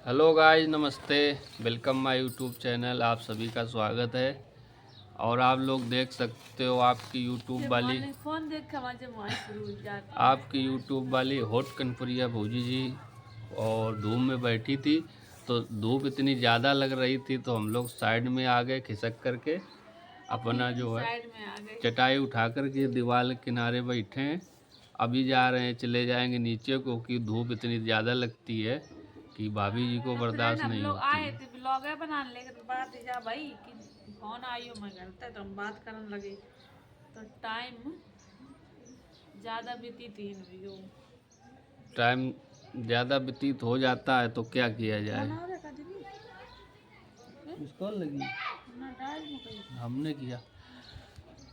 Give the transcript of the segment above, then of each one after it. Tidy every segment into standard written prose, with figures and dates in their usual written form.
Hello guys, नमस्ते। Welcome my YouTube channel. आप सभी का स्वागत है। और आप लोग देख सकते हो आपकी यूट्यूब वाली हॉट कनपुरिया भौजी जी और धूप में बैठी थी। तो धूप इतनी ज़्यादा लग रही थी तो हम लोग साइड में आ गए खिसक करके। अपना जो है चटाई उठा करके दीवार के किनारे बैठे हैं। अभी जा रहे हैं, चले जाएंगे नीचे क्योंकि धूप इतनी ज़्यादा लगती है कि भाभी जी को बर्दाश्त नहीं होती। आए थे ब्लॉगर बनाने लेके तो बात जा भाई कि फोन आइयो मैं घर तक तो हम बात करने लगे तो टाइम ज्यादा बीती थी वीडियो टाइम ज़्यादा व्यतीत हो जाता है तो क्या किया जाए। मिस कॉल लगी हमने किया।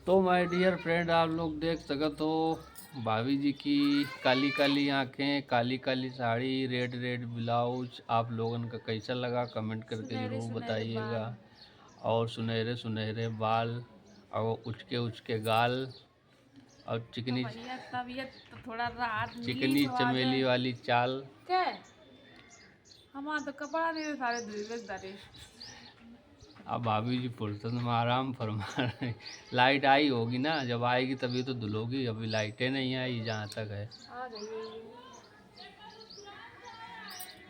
तो माय डियर फ्रेंड, आप लोग देख सकते हो भाभी जी की काली काली आंखें, Kali Kali sari, red red blouse. आप लोगन का कैसा लगा कमेंट करके ज़रूर बताइएगा। और सुनहरे सुनहरे बाल और उचके गाल और चिकनी तबीयत तो थोड़ा राहत चिकनी चमेली वाली चाल। क्या हमारा तो कपड़ा नहीं सारे धुल। अब भाभी जी फुर्सत में आराम फरमा रहे। लाइट आई होगी ना, जब आएगी तभी तो धुलोगी। अभी लाइटें नहीं आई जहाँ तक है। आ गई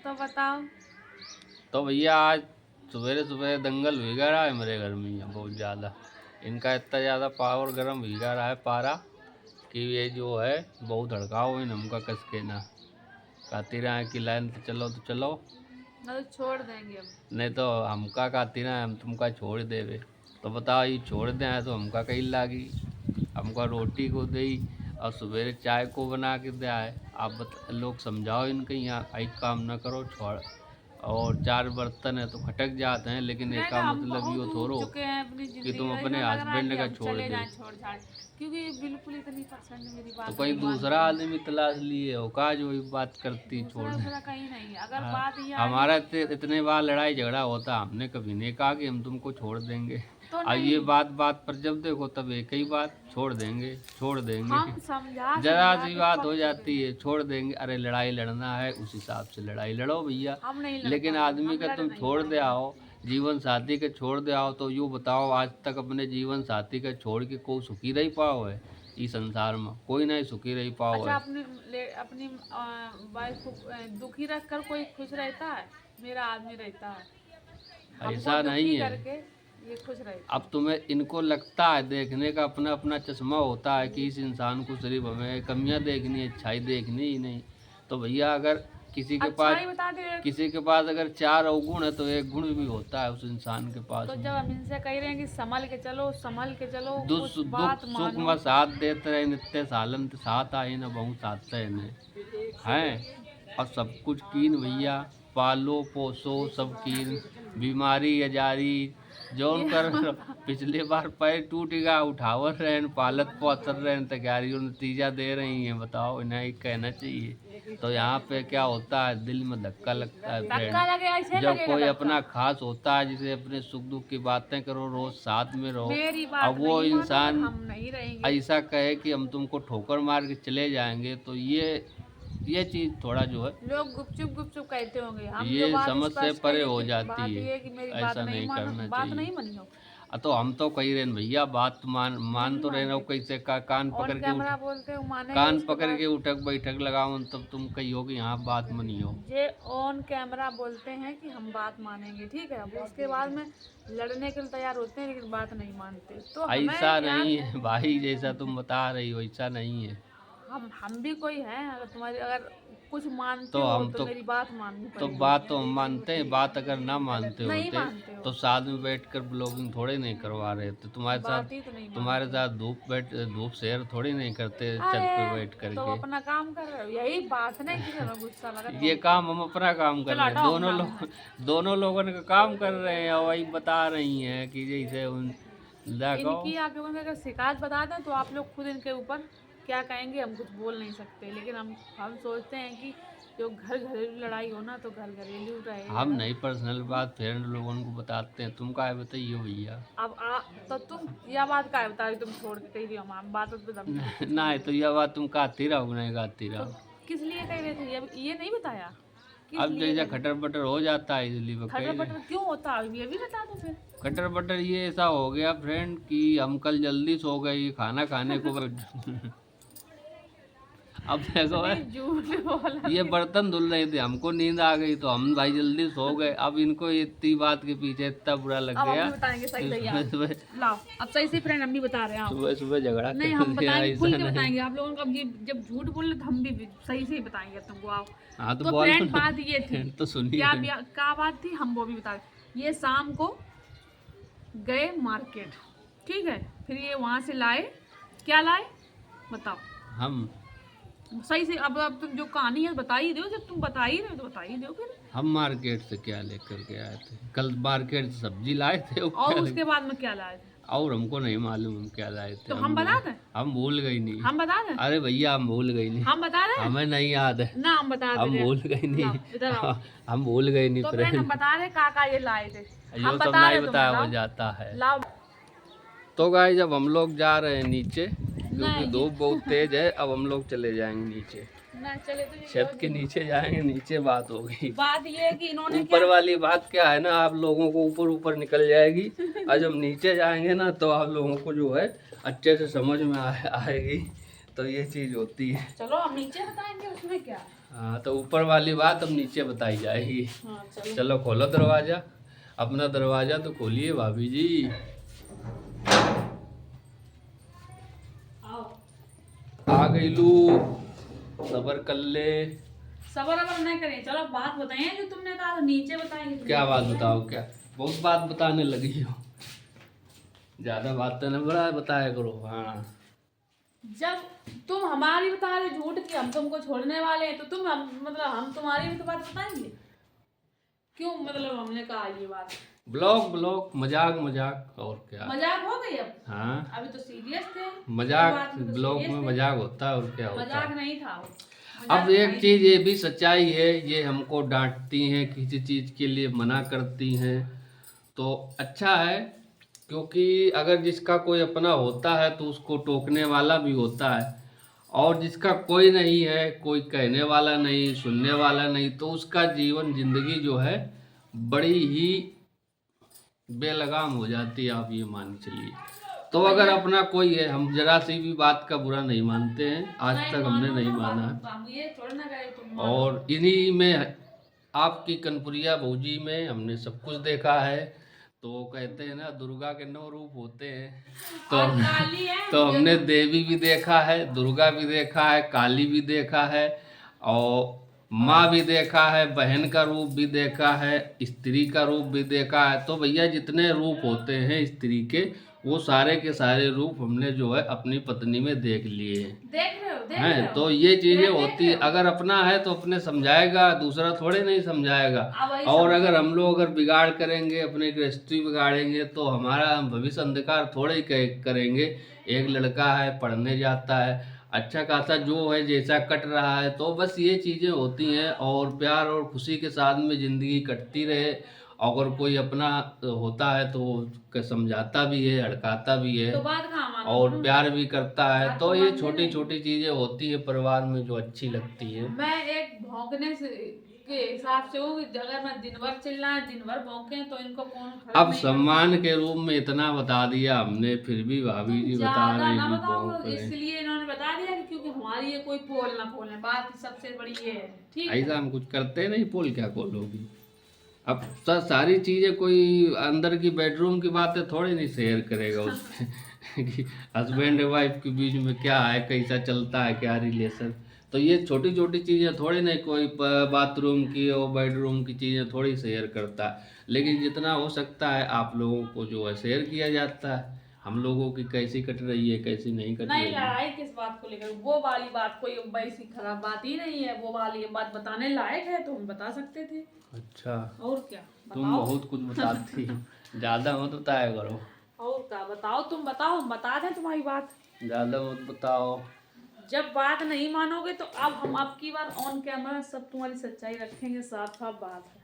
तो बताओ। तो भैया आज सवेरे सवेरे दंगल भीगा रहा है मेरे घर में यहाँ बहुत ज़्यादा। इनका इतना ज़्यादा पावर गर्म भीगा रहा है पारा कि ये जो है बहुत हड़काओ इन हमका कस के ना। कहती रहा है कि लाइन तो चलो ना तो छोड़ देंगे हम। नहीं तो हमका कहती रहा हम तुमका छोड़ देवे। तो बताओ ये छोड़ दें तो हमका कहीं लागी। हमका रोटी को दे और सवेरे चाय को बना के दे आए। आप लोग समझाओ इनके यहाँ एक काम ना करो छोड़। और 4 बर्तन है तो खटक जाते हैं, लेकिन एक का मतलब ये थोड़ो कि तुम अपने हस्बैंड का छोड़ दे। क्योंकि बिल्कुल इतनी पसंद मेरी बात तो कोई दूसरा आदमी तलाश लिए हो का जो ये बात करती छोड़ दे। कहीं नहीं अगर बात ये हमारा इतने बार लड़ाई झगड़ा होता, हमने कभी नहीं कहा कि हम तुमको छोड़ देंगे। तो और ये बात पर जब देखो तब एक ही बात, छोड़ देंगे हम समझा जरा सी बात हो जाती है छोड़ देंगे। अरे लड़ाई लड़ना है उस हिसाब से लड़ाई लड़ो भैया। लेकिन आदमी का तुम छोड़ दे आओ, जीवन साथी के छोड़ दे आओ, तो यूँ बताओ आज तक अपने जीवन साथी के छोड़ के कोई सुखी रही पाओ है। इस संसार में कोई नहीं सुखी रही पाओ है। अपनी वाइफ को दुखी रख कर कोई खुश रहता है? मेरा आदमी रहता है ऐसा नहीं है। ये खुश रहता। अब तुम्हें इनको लगता है देखने का अपना अपना चश्मा होता है कि इस इंसान को सिर्फ हमें कमियां देखनी, अच्छाई देखनी ही नहीं। तो भैया अगर किसी के पास अगर 4 अवगुण है तो एक गुण भी होता है उस इंसान के पास। तो जब हम इनसे कह रहे हैं कि संभल के चलो दुख सुख में साथ देते रहे नित्य सालन साथ आए न बहु साथ हैं। और सब कुछ कीन भैया, पालो पोसो सब कीन, बीमारी अजारी जौन कर पिछली बार पैर टूट गया उठावर रहे पालत पोसर रहे तैयारियों नतीजा दे रही हैं। बताओ इन्हें कहना चाहिए। तो यहाँ पे क्या होता है, दिल में धक्का लगता है फ्रेंड। जब कोई अपना खास होता है जिसे अपने सुख दुख की बातें करो, रोज साथ में रहो, अब वो इंसान ऐसा कहे कि हम तुमको ठोकर मार के चले जाएंगे, तो ये चीज़ थोड़ा जो है लोग गुपचुप कहते होंगे। हम ये समझ से परे हो जाती है। ऐसा नहीं करना चाहिए। तो हम तो कही रहे भैया बात मान तो रहे हो। कैसे कान पकड़ के उठक बैठक लगाओ तब तुम कही हो कि यहाँ बात मनियो। ये ऑन कैमरा बोलते हैं कि हम बात मानेंगे, ठीक है। उसके बाद में लड़ने के लिए तैयार होते हैं लेकिन बात नहीं मानते। तो ऐसा नहीं है भाई, जैसा तुम बता रही हो ऐसा नहीं है। हम भी कोई हैं। अगर तुम्हारी अगर कुछ मानते तो हो हम तो मेरी बात माननी तो पड़ेगी। बात तो हम मानते हैं। बात अगर ना मानते नहीं होते तो साथ में बैठकर ब्लॉगिंग थोड़े नहीं करवा रहे थे तुम्हारे साथ धूप शेयर थोड़ी नहीं करते छत पे बैठ करके। तो अपना काम कर रहे हो, यही बात नहीं कि हमें गुस्सा लगा। ये काम हम अपना काम कर रहे हैं, दोनों लोगों का काम कर रहे हैं। और वही बता रही हैं कि जैसे इनकी आप लोगों ने अगर शिकायत बता दें तो आप लोग खुद इनके ऊपर क्या कहेंगे हम कुछ बोल नहीं सकते। लेकिन हम सोचते हैं कि जो घरेलू लड़ाई हो ना तो घरेलू रहे। हम नहीं पर्सनल बात फ्रेंड लोगों को बताते हैं। तुम क्या बताइए भैया। अब तो तुम यह बात क्या बता रही, तुम छोड़ के कह रही हो हम बात पे नहीं तो यह बात तुम कहती रहो नहीं कहती रहो। किस लिए कह रहे थे ये नहीं बताया किस अब लिए जैसा करें? खटर पटर हो जाता है इसलिए वो खटर कह रहे। पटर क्यों होता है ये भी बता दो फिर। खटर पटर ये ऐसा हो गया फ्रेंड कि हम कल जल्दी सो गए, ये खाना खाने को अब देखो है, नहीं झूठ बोला ये कि- बर्तन धुल रहे थे, हमको नींद आ गई तो हम भाई जल्दी सो गए। अब इनको ये इतनी बात के पीछे इतना बुरा लग अब हम गया। भी बताएंगे सही फिर सही सुबह यार। सुबह लाओ अब सही से फ्रेंड हम भी बता रहे हैं आप। सुबह सुबह झगड़ा नहीं कर हम दिया, बताएंगे, ऐसा खुल के नहीं। बताएंगे आप लोगों को। अब ये जब झूठ बोले तो हम भी सही से ही बताएंगे तुमको। आओ हाँ तो तो बोलो फ्रेंड ना। बात ये थी, तो सुनिए। क्या बात थी हम वो भी बता रहे। ये शाम को गए मार्केट, ठीक है, फिर ये वहाँ से लाए, क्या लाए बताओ हम सही से। अब तुम जो कहानी है बता ही दो, जब तुम बता ही रहे हो तो बता ही दो फिर। हम मार्केट से क्या लेकर के आए थे? कल मार्केट से सब्जी लाए थे और और क्या उसके बाद में क्या लाए थे और हमको नहीं मालूम हम क्या लाए थे। तो हम बता दें, हम भूल गई नहीं। हम बता दें, अरे भैया हम भूल गई नहीं, हम बता रहे हैं हमें नहीं याद है, ना, हम बता हम दे रहे भूल हैं। गई नहीं। लाओ, इधर आओ। हम भूल गई नहीं तो फ्रेंड हम फ्रेंड, बता रहे का ये लाए थे, यो हम सब बता नहीं रहे बताया तुम्हें। हो जाता है। लाओ तो गाइस जब हम लोग जा रहे हैं नीचे, क्योंकि नहीं। धूप बहुत तेज है, अब हम लोग चले जाएंगे नीचे, ना चले तो छत के नीचे जाएंगे। नीचे बात होगी, बात ये है कि इन्होंने ऊपर वाली बात क्या है ना, आप लोगों को ऊपर ऊपर निकल जाएगी, और जब नीचे जाएंगे ना तो आप लोगों को जो है अच्छे से समझ में आएगी। तो ये चीज़ होती है। चलो हम नीचे बताएंगे, उसमें क्या है। हाँ तो ऊपर वाली बात अब नीचे बताई जाएगी। हाँ चलो चलो खोलो दरवाज़ा, अपना दरवाज़ा तो खोलिए भाभी जी। आओ। आ गई लू, सबर कर ले। सबर अबर नहीं करें, चलो बात बताइए जो तुमने कहा था नीचे बताएंगे। क्या बात बताओ? क्या बहुत बात बताने लगी हो, ज़्यादा बात तो नहीं बड़ा बताया करो। हाँ जब तुम हमारी बता रहे झूठ की हम तुमको छोड़ने वाले हैं, तो तुम हम तुम्हारी भी तो बात बताएंगे क्यों। मतलब हमने कहा ये बात ब्लॉग मजाक मजाक और क्या। मजाक हो गई अब। हाँ अभी तो सीरियस थे। मजाक, बात में तो ब्लॉग serious में थे। मजाक होता है और क्या होता मजाक है। नहीं था वो। अब मजाक एक नहीं। चीज ये भी सच्चाई है, ये हमको डांटती हैं, किसी चीज के लिए मना करती हैं, तो अच्छा है, क्योंकि अगर जिसका कोई अपना होता है तो उसको टोकने वाला भी होता है, और जिसका कोई नहीं है, कोई कहने वाला नहीं, सुनने वाला नहीं, तो उसका जीवन जिंदगी जो है बड़ी ही बेलगाम हो जाती है, आप ये मान चलिए। तो अगर अपना कोई है, हम जरा सी भी बात का बुरा नहीं मानते हैं, आज नहीं तक हमने मानो नहीं ना, माना। हम ये थोड़ा ना गए तुम मानो। और इन्हीं में आपकी कनपुरिया भौजी में हमने सब कुछ देखा है। तो कहते हैं ना दुर्गा के 9 रूप होते हैं, तो और काली है तो हमने देवी भी देखा है, दुर्गा भी देखा है, काली भी देखा है, और माँ भी देखा है, बहन का रूप भी देखा है, स्त्री का रूप भी देखा है। तो भैया जितने रूप होते हैं स्त्री के, वो सारे के सारे रूप हमने जो है अपनी पत्नी में देख लिए हैं। देख रहे हैं। हो तो ये चीजें देख होती रहे है, हो। अगर अपना है तो अपने समझाएगा, दूसरा थोड़े नहीं समझाएगा। अब वही और अगर हम लोग अगर बिगाड़ करेंगे, अपने गृहस्थी बिगाड़ेंगे, तो हमारा हम भविष्य अंधकार थोड़े ही करेंगे। एक लड़का है, पढ़ने जाता है, अच्छा खासा जो है जैसा कट रहा है, तो बस ये चीज़ें होती हैं। और प्यार और खुशी के साथ में ज़िंदगी कटती रहे। अगर कोई अपना होता है तो वो समझाता भी है, हड़काता भी है, तो बात कहाँ मानो और प्यार भी करता है। बात तो तो ये मानते छोटी नहीं। छोटी चीज़ें होती है परिवार में जो अच्छी लगती है। मैं एक भौंकने से के हिसाब से हूँ कि अगर मैं दिन भर चिल्लाए, दिन भर भौंके, तो इनको कौन फर्क अब नहीं सम्मान के रूप में इतना बता दिया हमने, फिर भी भाभी जी बता ज्यादा रहे ना हैं कि बताओ, भौंक रहे हैं। इसलिए इन्होंने बता दिया कि क्योंकि हमारी ये कोई पोल ना खोले। बात सबसे बड़ी ये है, ठीक है। ऐसा हम कुछ करते नहीं, पोल क्या खोलोगी। अब सारी चीज़ें कोई अंदर की बेडरूम की बातें थोड़ी नहीं शेयर करेगा उसमें कि हस्बैंड वाइफ के बीच में क्या है, कैसा चलता है, क्या रिलेशन। तो ये छोटी छोटी चीज़ें थोड़ी नहीं कोई बाथरूम की और बेडरूम की चीज़ें थोड़ी शेयर करता है, लेकिन जितना हो सकता है आप लोगों को जो है शेयर किया जाता है, हम लोगों की कैसी कट रही है, कैसी नहीं कट नहीं रही है। लड़ाई किस बात को लेकर, वो वाली बात कोई वैसी खराब बात ही नहीं है। वो वाली बात बताने लायक है तो हम बता सकते थे। अच्छा, और क्या तुम बताओ। बहुत कुछ बताती हो, ज़्यादा मत बताया करो। और क्या बताओ, तुम बताओ, हम बता दें तुम्हारी बात। ज़्यादा मत बताओ। जब बात नहीं मानोगे तो अब हम अब की बार ऑन कैमरा सब तुम्हारी सच्चाई रखेंगे, साफ साफ बात है,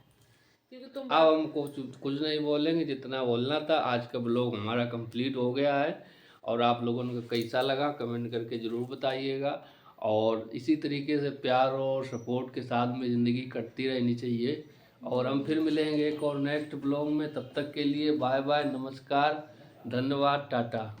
क्योंकि तुम अब हम कुछ नहीं बोलेंगे, जितना बोलना था। आज का ब्लॉग हमारा कंप्लीट हो गया है, और आप लोगों को कैसा लगा कमेंट करके ज़रूर बताइएगा। और इसी तरीके से प्यार और सपोर्ट के साथ में ज़िंदगी कटती रहनी चाहिए। और हम फिर मिलेंगे एक और नेक्स्ट ब्लॉग में। तब तक के लिए बाय बाय, नमस्कार, धन्यवाद, टाटा।